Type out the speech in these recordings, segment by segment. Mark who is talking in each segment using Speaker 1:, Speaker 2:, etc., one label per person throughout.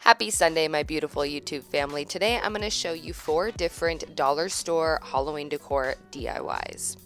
Speaker 1: Happy Sunday, my beautiful YouTube family. Today I'm going to show you 4 different dollar store Halloween decor DIYs.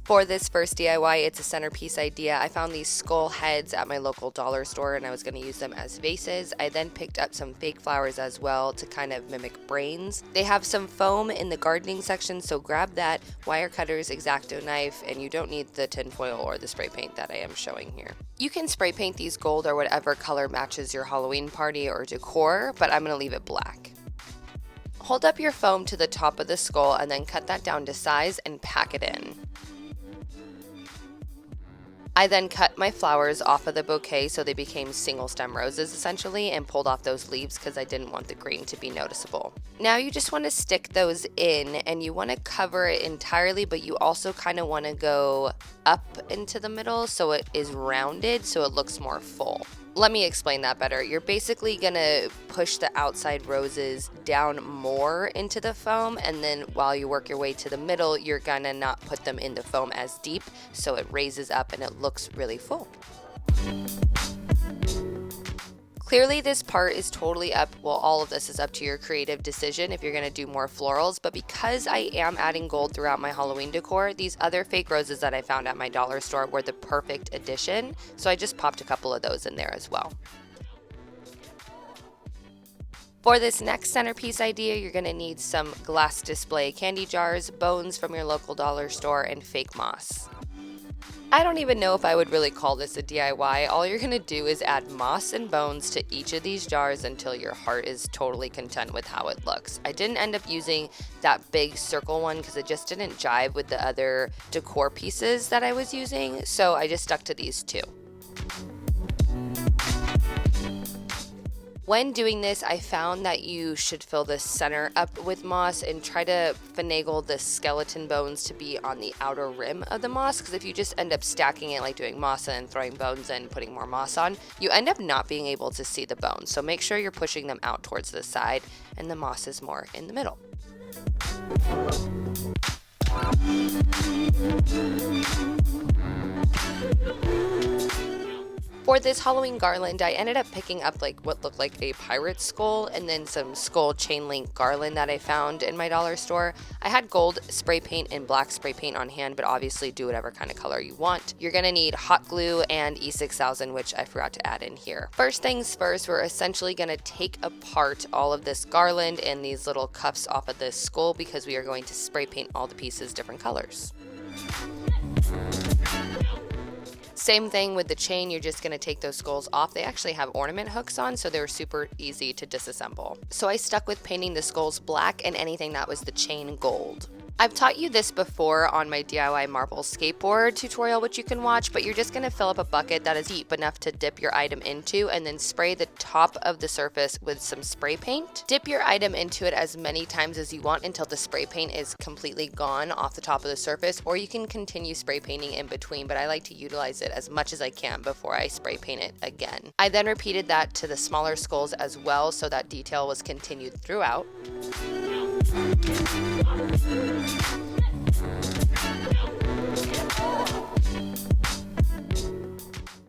Speaker 1: For this first DIY, it's a centerpiece idea. I found these skull heads at my local dollar store and I was going to use them as vases. I then picked up some fake flowers as well to kind of mimic brains. They have some foam in the gardening section, so grab that, wire cutters, Exacto knife, and you don't need the tin foil or the spray paint that I am showing here. You can spray paint these gold or whatever color matches your Halloween party or decor, but I'm going to leave it black. Hold up your foam to the top of the skull and then cut that down to size and pack it in. I then cut my flowers off of the bouquet so they became single stem roses essentially, and pulled off those leaves because I didn't want the green to be noticeable. Now you just want to stick those in and you want to cover it entirely, but you also kind of want to go up into the middle so it is rounded so it looks more full. Let me explain that better. You're basically going to push the outside roses down more into the foam, and then while you work your way to the middle, you're going to not put them in the foam as deep so it raises up and it looks really full. Clearly this part is totally up, well, all of this is up to your creative decision if you're going to do more florals, but because I am adding gold throughout my Halloween decor, these other fake roses that I found at my dollar store were the perfect addition, so I just popped a couple of those in there as well. For this next centerpiece idea, you're going to need some glass display candy jars, bones from your local dollar store, and fake moss. I don't even know if I would really call this a DIY. All you're going to do is add moss and bones to each of these jars until your heart is totally content with how it looks. I didn't end up using that big circle one because it just didn't jive with the other decor pieces that I was using, so I just stuck to these two. When doing this, I found that you should fill the center up with moss and try to finagle the skeleton bones to be on the outer rim of the moss, because if you just end up stacking it like doing moss and throwing bones in, putting more moss on, you end up not being able to see the bones. So make sure you're pushing them out towards the side and the moss is more in the middle. For this Halloween garland, I ended up picking up like what looked like a pirate skull and then some skull chainlink garland that I found in my dollar store. I had gold spray paint and black spray paint on hand, but obviously do whatever kind of color you want. You're going to need hot glue and E6000, which I forgot to add in here. First things first, we're essentially going to take apart all of this garland and these little cuffs off of this skull because we are going to spray paint all the pieces different colors. Same thing with the chain, you're just going to take those skulls off. They actually have ornament hooks on, so they're super easy to disassemble. So I stuck with painting the skulls black and anything that was the chain gold. I've taught you this before on my DIY marble skateboard tutorial, which you can watch, but you're just going to fill up a bucket that is deep enough to dip your item into and then spray the top of the surface with some spray paint. Dip your item into it as many times as you want until the spray paint is completely gone off the top of the surface, or you can continue spray painting in between, but I like to utilize it as much as I can before I spray paint it again. I then repeated that to the smaller skulls as well, so that detail was continued throughout.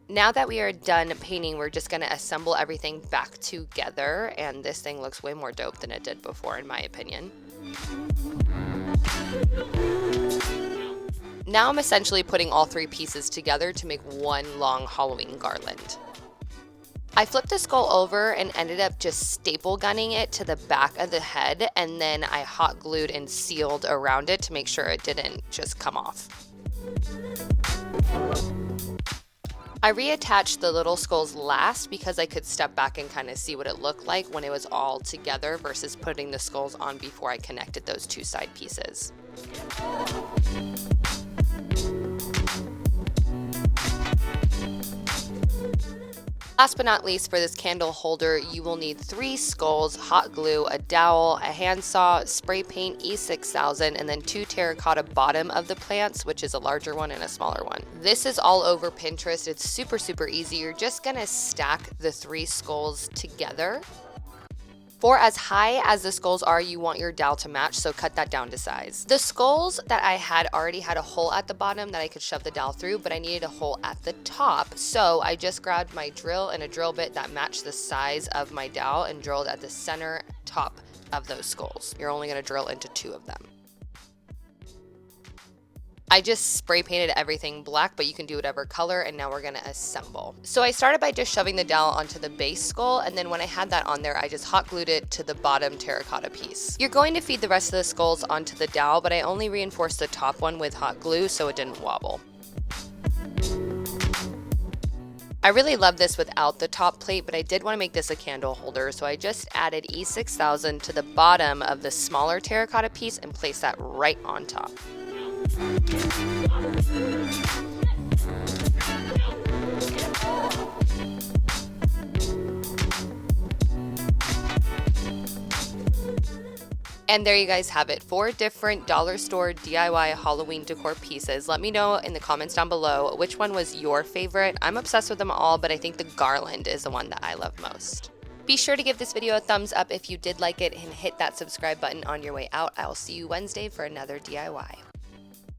Speaker 1: Now that we are done painting, we're just going to assemble everything back together, and this thing looks way more dope than it did before, in my opinion. Now I'm essentially putting all 3 pieces together to make one long Halloween garland. I flipped the skull over and ended up just staple gunning it to the back of the head, and then I hot glued and sealed around it to make sure it didn't just come off. I reattached the little skulls last because I could step back and kind of see what it looked like when it was all together versus putting the skulls on before I connected those 2 side pieces. Last but not least, for this candle holder, you will need 3 skulls, hot glue, a dowel, a handsaw, spray paint, E6000, and then 2 terracotta bottom of the plants, which is a larger one and a smaller one. This is all over Pinterest. It's super easy. You're just gonna stack the 3 skulls together. For as high as the skulls are, you want your dowel to match, so cut that down to size. The skulls that I had already had a hole at the bottom that I could shove the dowel through, but I needed a hole at the top, so I just grabbed my drill and a drill bit that matched the size of my dowel and drilled at the center top of those skulls. You're only going to drill into 2 of them. I just spray painted everything black, but you can do whatever color, and now we're gonna assemble. So I started by just shoving the dowel onto the base skull, and then when I had that on there, I just hot glued it to the bottom terracotta piece. You're going to feed the rest of the skulls onto the dowel, but I only reinforced the top one with hot glue so it didn't wobble. I really love this without the top plate, but I did want to make this a candle holder, so I just added E6000 to the bottom of the smaller terracotta piece and placed that right on top. And there you guys have it, 4 different dollar store DIY Halloween decor pieces. Let me know in the comments down below which one was your favorite. I'm obsessed with them all, but I think the garland is the one that I love most. Be sure to give this video a thumbs up if you did like it and hit that subscribe button on your way out. I'll see you Wednesday for another DIY.